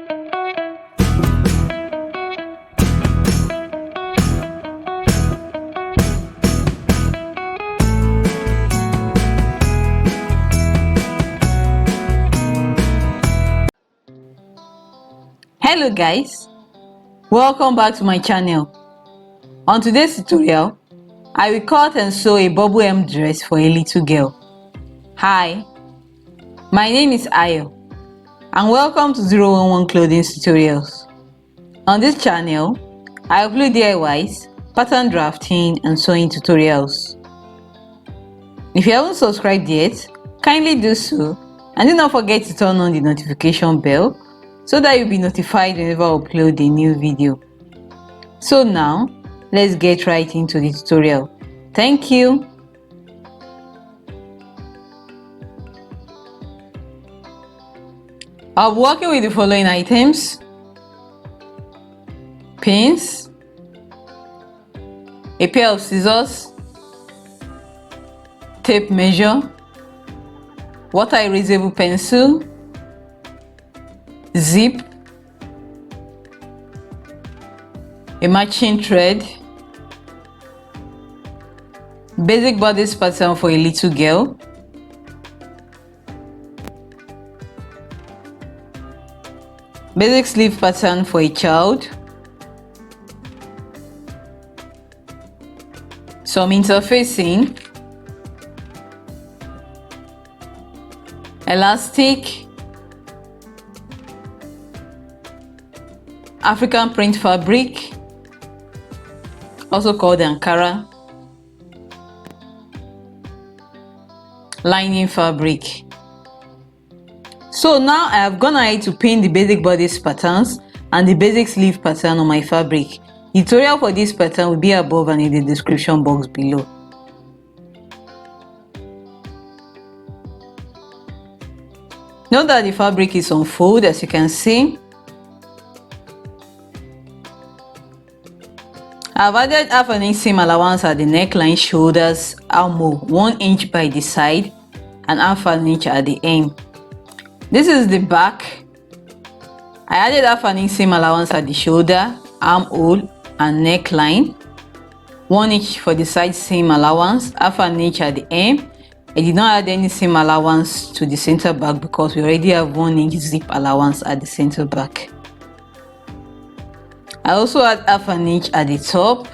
Hello guys, welcome back to my channel. On today's tutorial, I will cut and sew a bubble hem dress for a little girl. Hi, my name is Ayo and welcome to 011 Clothing Tutorials. On this channel, I upload DIYs, pattern drafting and sewing tutorials. If you haven't subscribed yet, kindly do so and do not forget to turn on the notification bell so that you'll be notified whenever I upload a new video. So now, let's get right into the tutorial. Thank you. I'll be working with the following items: pins, a pair of scissors, tape measure, water erasable pencil, zip, a matching thread, basic bodice pattern for a little girl, basic sleeve pattern for a child, some interfacing, elastic, African print fabric, also called Ankara, lining fabric. So now I have gone ahead to pin the basic bodice patterns and the basic sleeve pattern on my fabric. The tutorial for this pattern will be above and in the description box below. Note that the fabric is on fold, as you can see. I've added half an inch seam allowance at the neckline, shoulders, armhole, 1 inch by the side and half an inch at the hem. This is the back. I added half an inch seam allowance at the shoulder, armhole and neckline, 1 inch for the side seam allowance, half an inch at the hem. I did not add any seam allowance to the center back because we already have 1 inch zip allowance at the center back. I also add half an inch at the top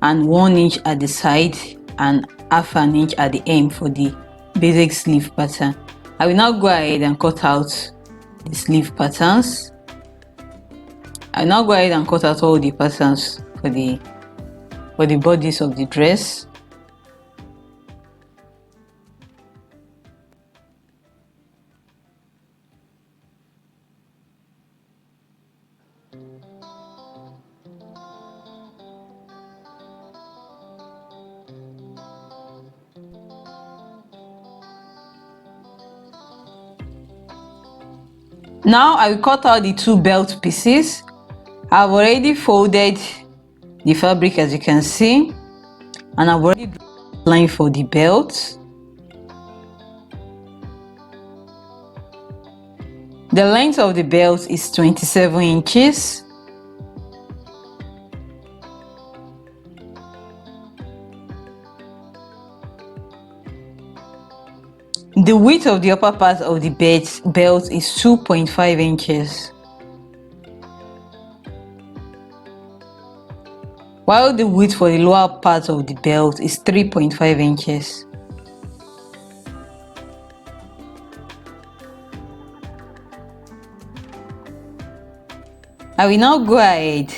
and 1 inch at the side and half an inch at the hem for the basic sleeve pattern. I will now go ahead and cut out the sleeve patterns. I will now go ahead and cut out all the patterns for the bodice of the dress. Now I will cut out the two belt pieces. I've already folded the fabric, as you can see, and I've already drawn the line for the belt. The length of the belt is 27 inches. The width of the upper part of the belt is 2.5 inches, while the width for the lower part of the belt is 3.5 inches. I will now go ahead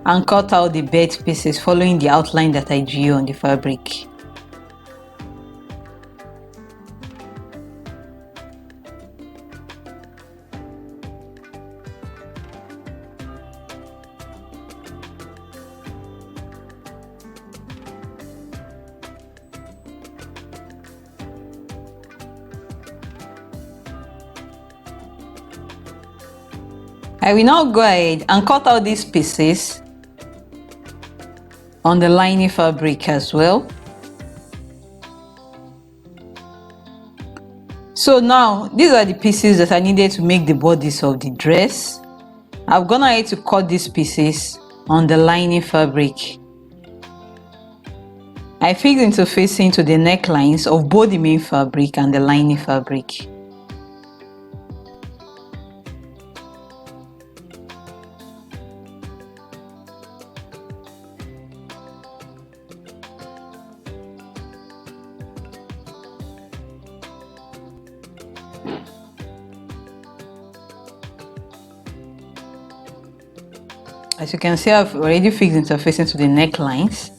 and cut out the belt pieces following the outline that I drew on the fabric. I will now go ahead and cut out these pieces on the lining fabric as well. So now these are the pieces that I needed to make the bodice of the dress. I've gone ahead to cut these pieces on the lining fabric. I fix interfacing to the necklines of both the main fabric and the lining fabric. As you can see, I've already fixed interfacing to the necklines.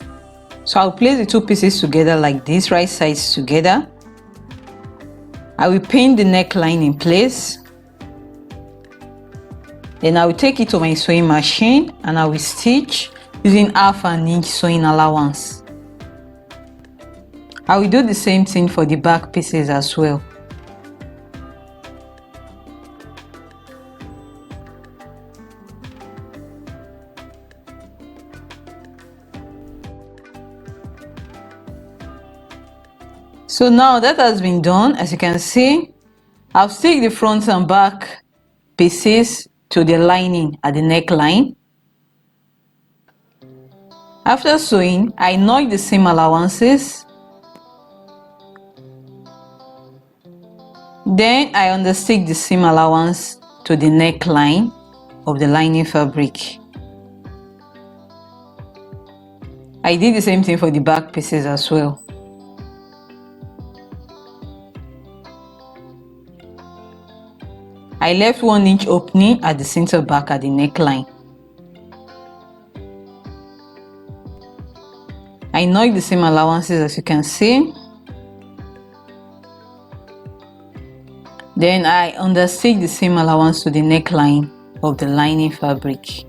So I'll place the two pieces together like this, right sides together. I will pin the neckline in place. Then I will take it to my sewing machine and I will stitch using 1/2 inch sewing allowance. I will do the same thing for the back pieces as well. So now that has been done, as you can see, I've stitched the front and back pieces to the lining at the neckline. After sewing, I notch the seam allowances. Then I understitch the seam allowance to the neckline of the lining fabric. I did the same thing for the back pieces as well. I left 1 inch opening at the center back at the neckline. I notch the seam allowances, as you can see. Then I understitch the seam allowance to the neckline of the lining fabric.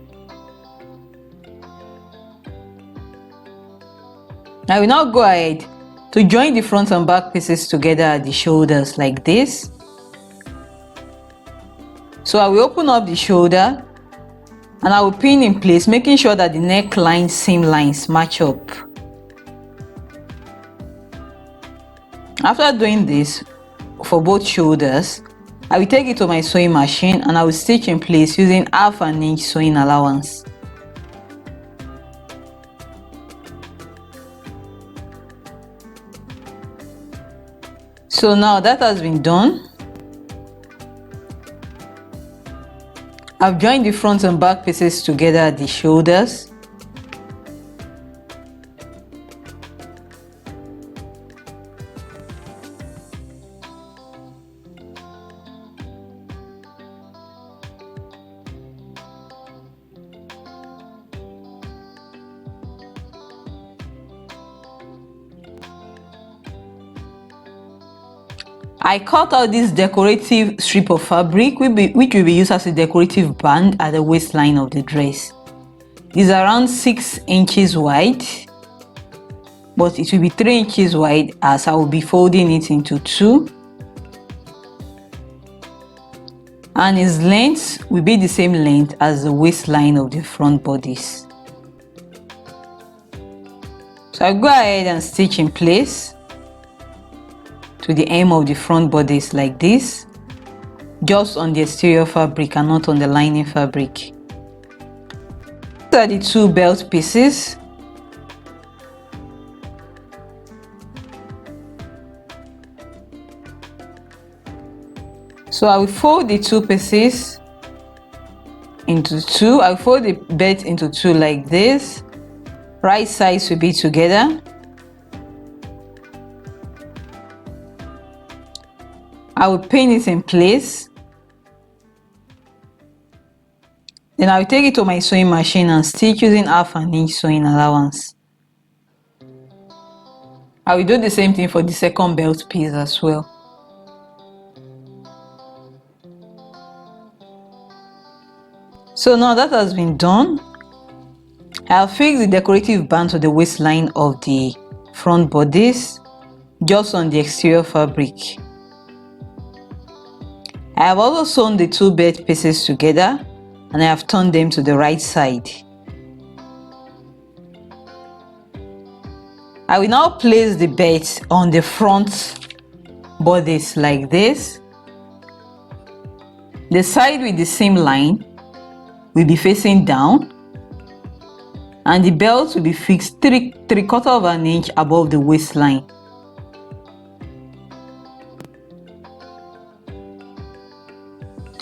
I will now go ahead to join the front and back pieces together at the shoulders like this. So I will open up the shoulder and I will pin in place, making sure that the neckline seam lines match up. After doing this for both shoulders, I will take it to my sewing machine and I will stitch in place using 1/2 inch sewing allowance. So now that has been done, I've joined the front and back pieces together at the shoulders. I cut out this decorative strip of fabric which will be used as a decorative band at the waistline of the dress. It's around 6 inches wide, but it will be 3 inches wide as I will be folding it into 2. And its length will be the same length as the waistline of the front bodice. So I'll go ahead and stitch in place to the hem of the front bodice like this, just on the exterior fabric and not on the lining fabric. These are the 2 belt pieces. So I will fold the 2 pieces into 2. I will fold the belt into 2 like this. Right sides will be together. I will pin it in place. Then I will take it to my sewing machine and stitch using 1/2 inch sewing allowance. I will do the same thing for the second belt piece as well. So now that has been done, I'll fix the decorative band to the waistline of the front bodice, just on the exterior fabric. I have also sewn the 2 belt pieces together and I have turned them to the right side. I will now place the belt on the front bodice like this. The side with the seam line will be facing down, and the belt will be fixed 3/4 of an inch above the waistline.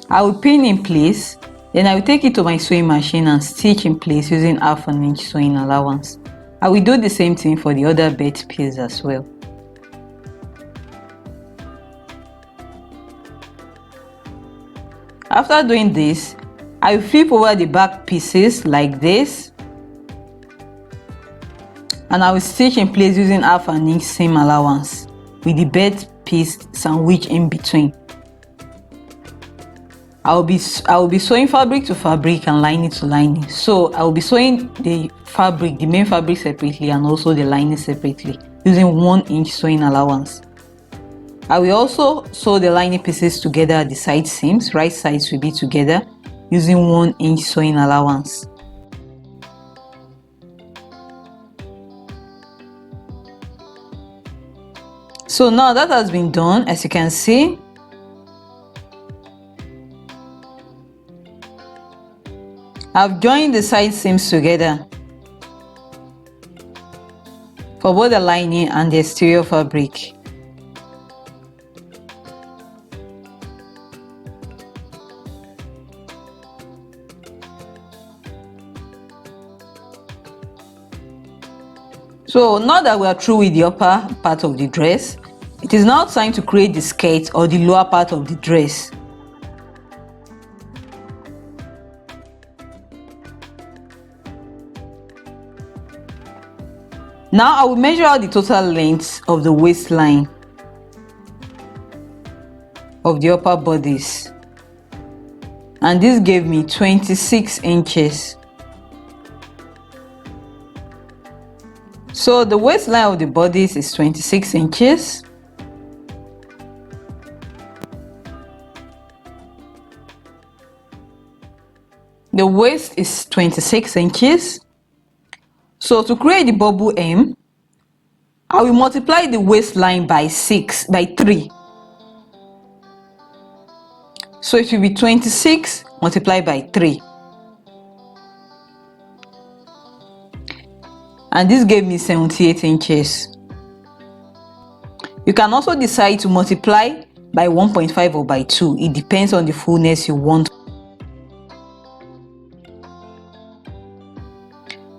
I will pin in place, then I will take it to my sewing machine and stitch in place using 1/2 inch sewing allowance. I will do the same thing for the other belt piece as well. After doing this, I will flip over the back pieces like this, and I will stitch in place using 1/2 inch seam allowance with the belt piece sandwiched in between. I will be sewing fabric to fabric and lining to lining. So I will be sewing the fabric, the main fabric separately, and also the lining separately using 1 inch sewing allowance. I will also sew the lining pieces together at the side seams. Right sides will be together using 1 inch sewing allowance. So now that has been done, as you can see, I've joined the side seams together for both the lining and the exterior fabric. So now that we are through with the upper part of the dress, it is now time to create the skirt or the lower part of the dress. Now I will measure out the total length of the waistline of the upper bodice, and this gave me 26 inches. So the waistline of the bodice is 26 inches. The waist is 26 inches. So to create the bubble hem, I will multiply the waistline by 3. So it will be 26 multiplied by 3. And this gave me 78 inches. You can also decide to multiply by 1.5 or by 2. It depends on the fullness you want.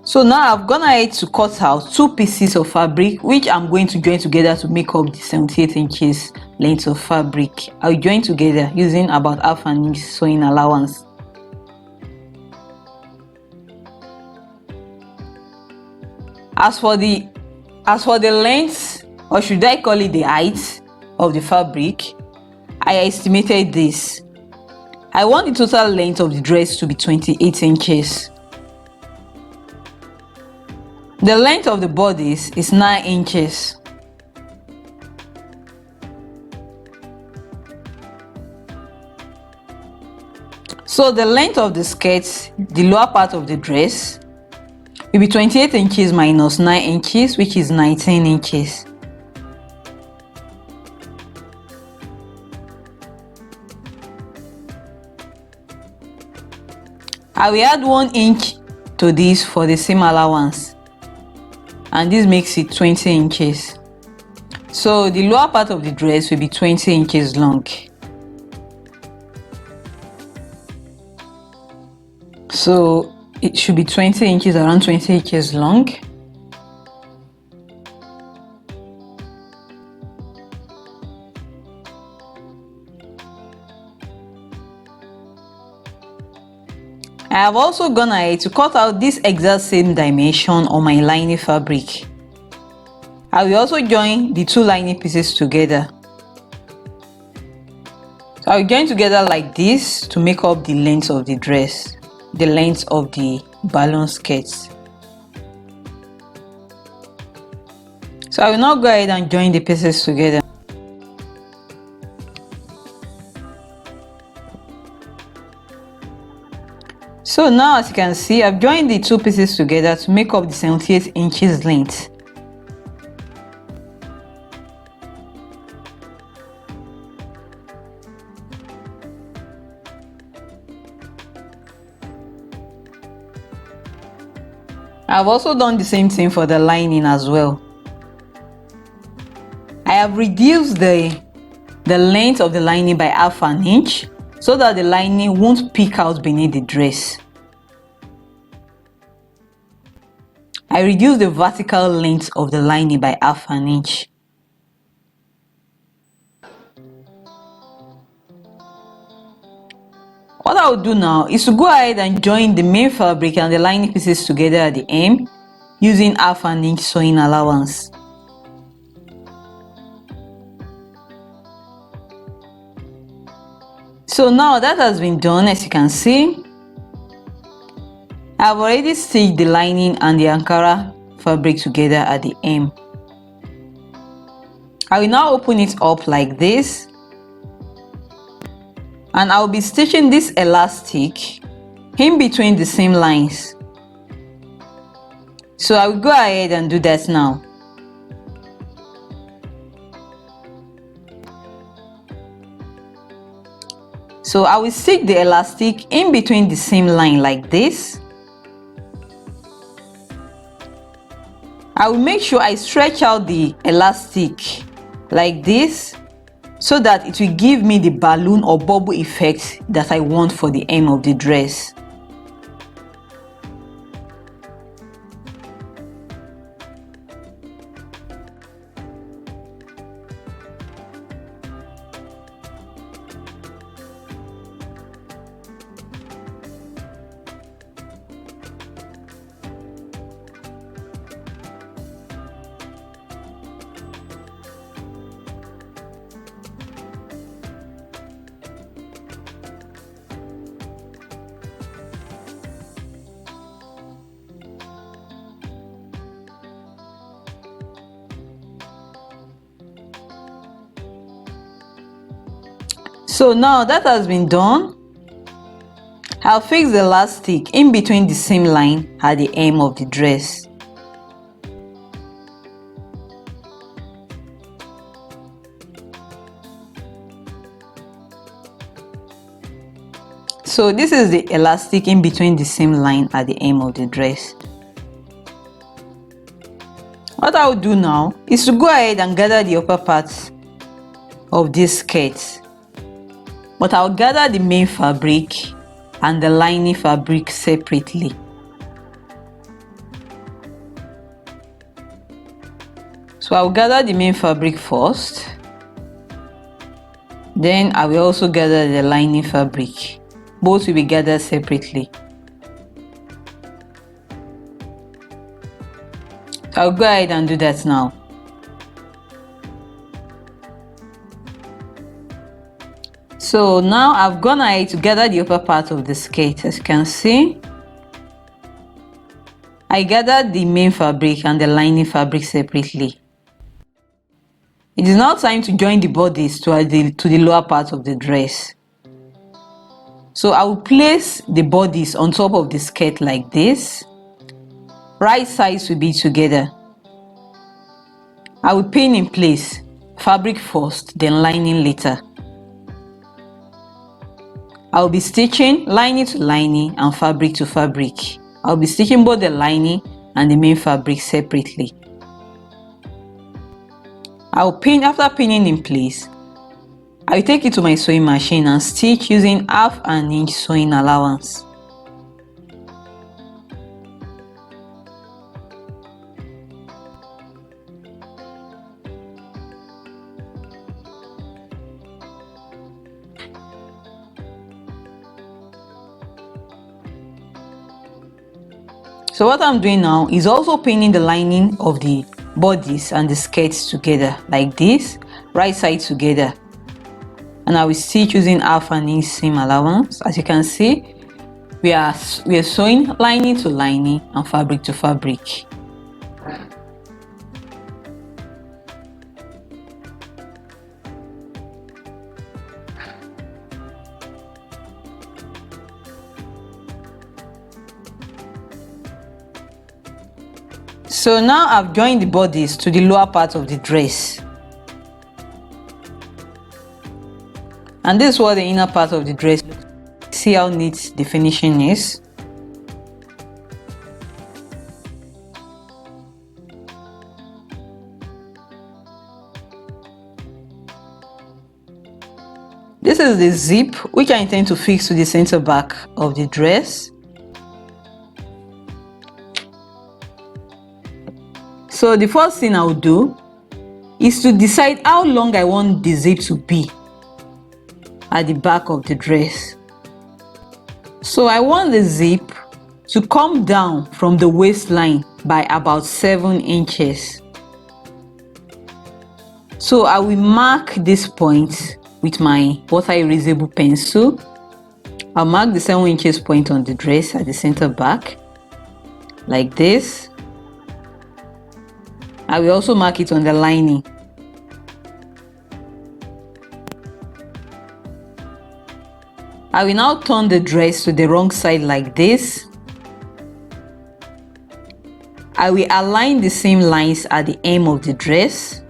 So now I've gone ahead to cut out 2 pieces of fabric, which I'm going to join together to make up the 78 inches length of fabric. I'll join together using about 1/2 inch sewing allowance. As for the length, or should I call it the height of the fabric, I estimated this. I want the total length of the dress to be 28 inches. The length of the bodice is 9 inches. So the length of the skirt, the lower part of the dress, will be 28 inches minus 9 inches, which is 19 inches. I will add 1 inch to this for the seam allowance, and this makes it 20 inches. So the lower part of the dress will be 20 inches long. So it should be 20 inches, around 20 inches long. I have also gone ahead to cut out this exact same dimension on my lining fabric. I will also join the 2 lining pieces together. So I will join together like this to make up the length of the dress, the length of the balloon skirts. So I will now go ahead and join the pieces together. So now, as you can see, I've joined the 2 pieces together to make up the 78 inches length. I've also done the same thing for the lining as well. I have reduced the length of the lining by half an inch so that the lining won't peek out beneath the dress. I reduced the vertical length of the lining by half an inch. What I will do now is to go ahead and join the main fabric and the lining pieces together at the hem using half an inch sewing allowance. So now that has been done, as you can see, I've already stitched the lining and the Ankara fabric together at the hem. I will now open it up like this, and I'll be stitching this elastic in between the seam lines. So I will go ahead and do that now. So I will stick the elastic in between the seam line like this. I will make sure I stretch out the elastic like this so that it will give me the balloon or bubble effect that I want for the hem of the dress. So now that has been done, I'll fix the elastic in between the seam line at the hem of the dress. So this is the elastic in between the seam line at the hem of the dress. What I will do now is to go ahead and gather the upper part of this skirt. But I'll gather the main fabric and the lining fabric separately. So I'll gather the main fabric first. Then I will also gather the lining fabric. Both will be gathered separately. So I'll go ahead and do that now. So now I've gone ahead to gather the upper part of the skirt. As you can see, I gathered the main fabric and the lining fabric separately. It is now time to join the bodice to the lower part of the dress. So I will place the bodice on top of the skirt like this. Right sides will be together. I will pin in place, fabric first, then lining later. I will be stitching lining to lining and fabric to fabric. I will be stitching both the lining and the main fabric separately. I will pin. After pinning in place, I will take it to my sewing machine and stitch using half an inch sewing allowance. So what I'm doing now is also pinning the lining of the bodice and the skirts together like this, right side together, and I will stitch using half an inch seam allowance. As you can see, we are sewing lining to lining and fabric to fabric. So now I've joined the bodice to the lower part of the dress, and this is what the inner part of the dress looks like. See how neat the finishing is. this is the zip which I intend to fix to the center back of the dress. So the first thing I will do is to decide how long I want the zip to be at the back of the dress. So I want the zip to come down from the waistline by about 7 inches. So I will mark this point with my water erasable pencil. I'll mark the 7 inches point on the dress at the center back like this. I will also mark it on the lining. I will now turn the dress to the wrong side like this. I will align the seam lines at the hem of the dress.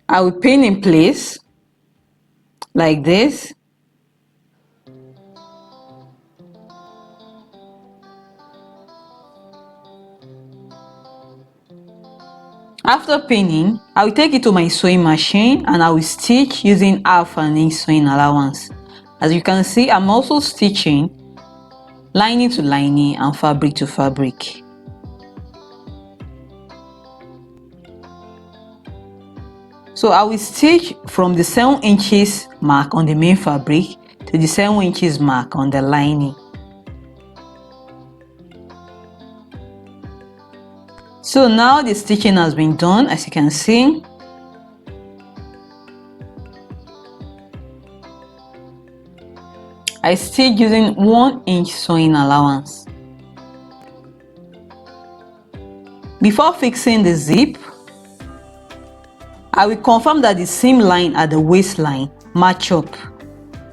I will pin in place like this. After pinning, I will take it to my sewing machine and I will stitch using 1/2 inch sewing allowance. As you can see, I'm also stitching lining to lining and fabric to fabric. So I will stitch from the 7 inches mark on the main fabric to the 7 inches mark on the lining. So now the stitching has been done, as you can see. I stitch using 1 inch sewing allowance. Before fixing the zip, I will confirm that the seam line at the waistline match up.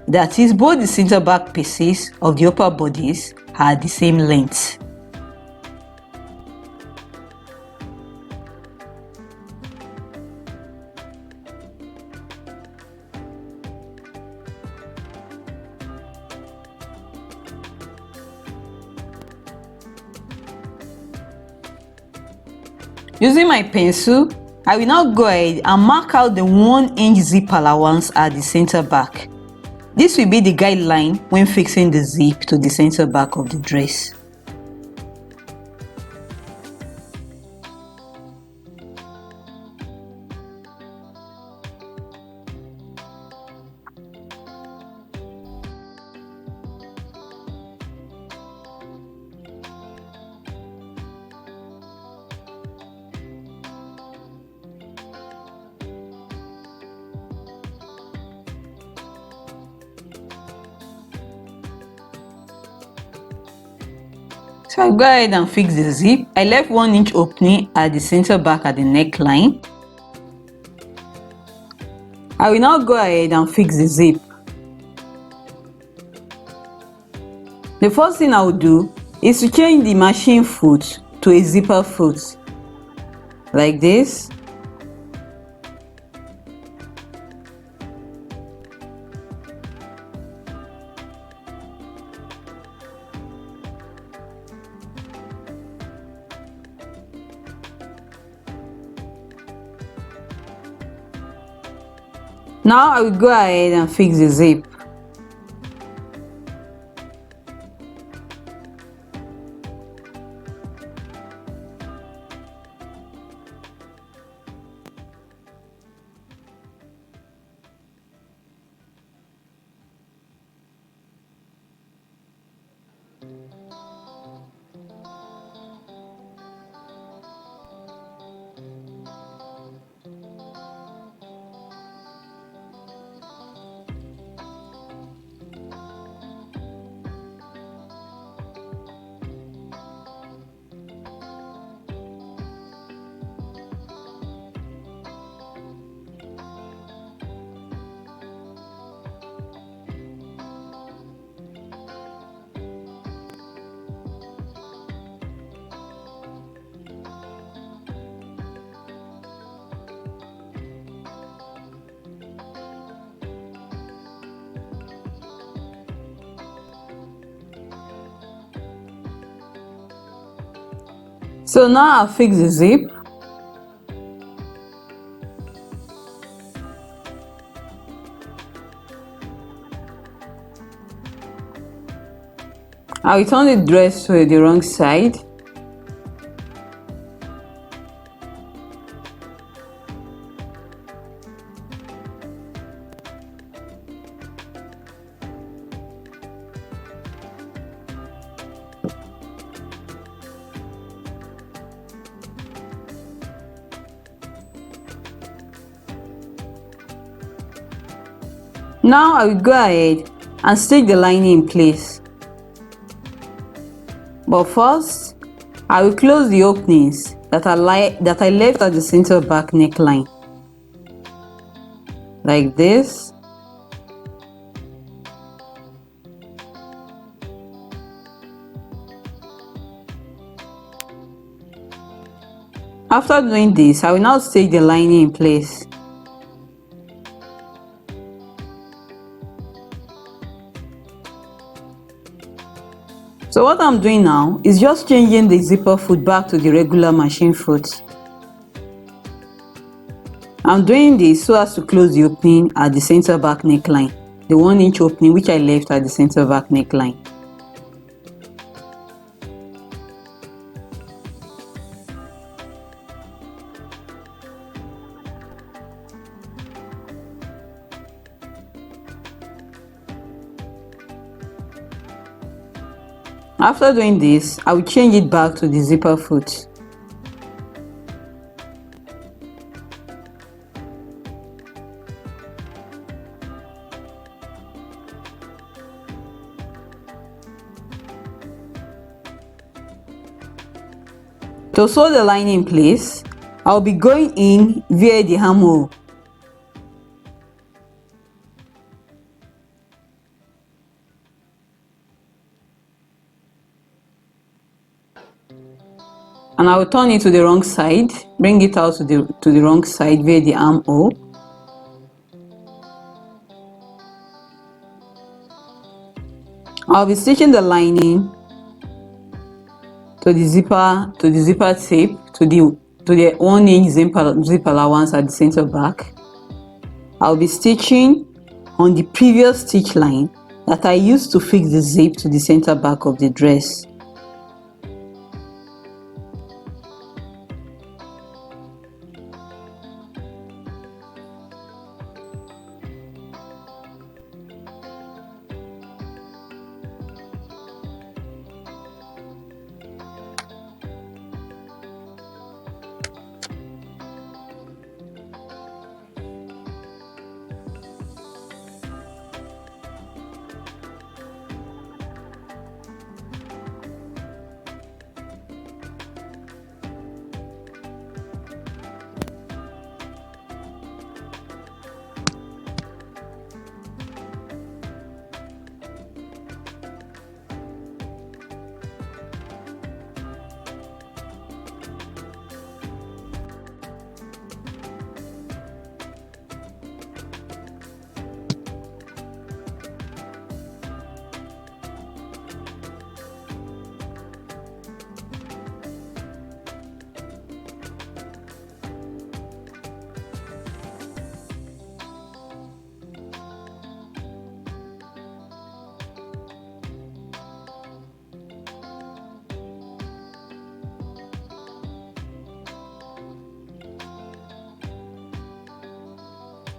That is, both the center back pieces of the upper bodice are the same length. Using my pencil, I will now go ahead and mark out the 1 inch zip allowance at the center back. This will be the guideline when fixing the zip to the center back of the dress. So I go ahead and fix the zip. I left 1 inch opening at the center back at the neckline. I will now go ahead and fix the zip. The first thing I will do is to change the machine foot to a zipper foot, like this. Now I will go ahead and fix the zip. So now I'll fix the zip. I will turn the dress to the wrong side. Now I will go ahead and stick the lining in place. But first, I will close the openings that I left at the center back neckline, like this. After doing this, I will now stick the lining in place. So what I'm doing now is just changing the zipper foot back to the regular machine foot. I'm doing this so as to close the opening at the center back neckline, the 1-inch opening which I left at the center back neckline. After doing this, I will change it back to the zipper foot. To sew the lining in place, I'll be going in via the armhole. And I will turn it to the wrong side, bring it out to the wrong side via the armhole. I'll be stitching the lining to the zipper tape to the 1-inch zip allowance at the center back. I'll be stitching on the previous stitch line that I used to fix the zip to the center back of the dress.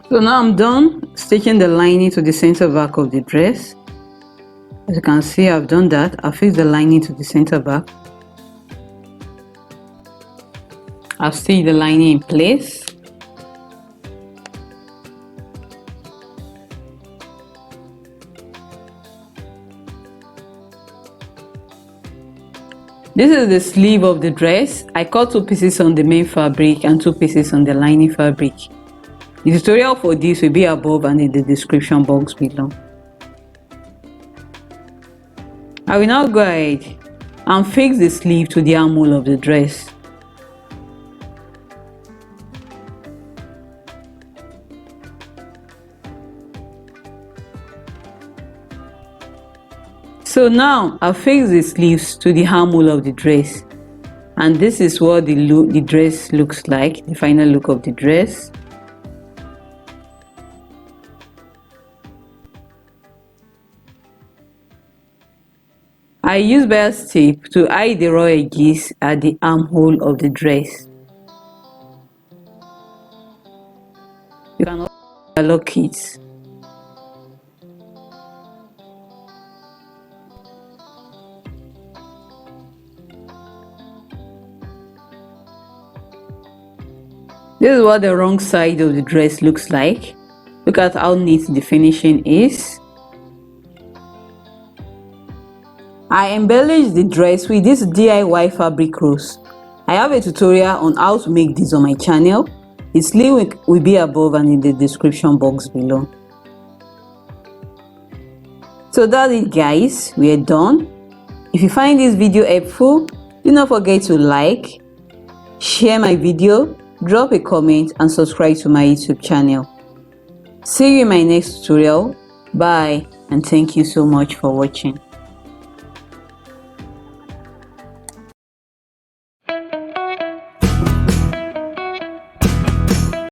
So now I'm done stitching the lining to the center back of the dress. As you can see, I've done that. I've fixed the lining to the center back. I've stitched the lining in place. This is the sleeve of the dress. I cut 2 pieces on the main fabric and 2 pieces on the lining fabric. The tutorial for this will be above and in the description box below. I will now go ahead and fix the sleeve to the armhole of the dress. So now I've fixed the sleeves to the armhole of the dress. And this is what the dress looks like, the final look of the dress. I use bias tape to hide the raw edges at the armhole of the dress. You can also lock it. This is what the wrong side of the dress looks like. Look at how neat the finishing is. I embellished the dress with this DIY fabric rose. I have a tutorial on how to make this on my channel. Its link will be above and in the description box below. So that's it guys, we are done. If you find this video helpful, do not forget to like, share my video, drop a comment and subscribe to my YouTube channel. See you in my next tutorial. Bye and thank you so much for watching.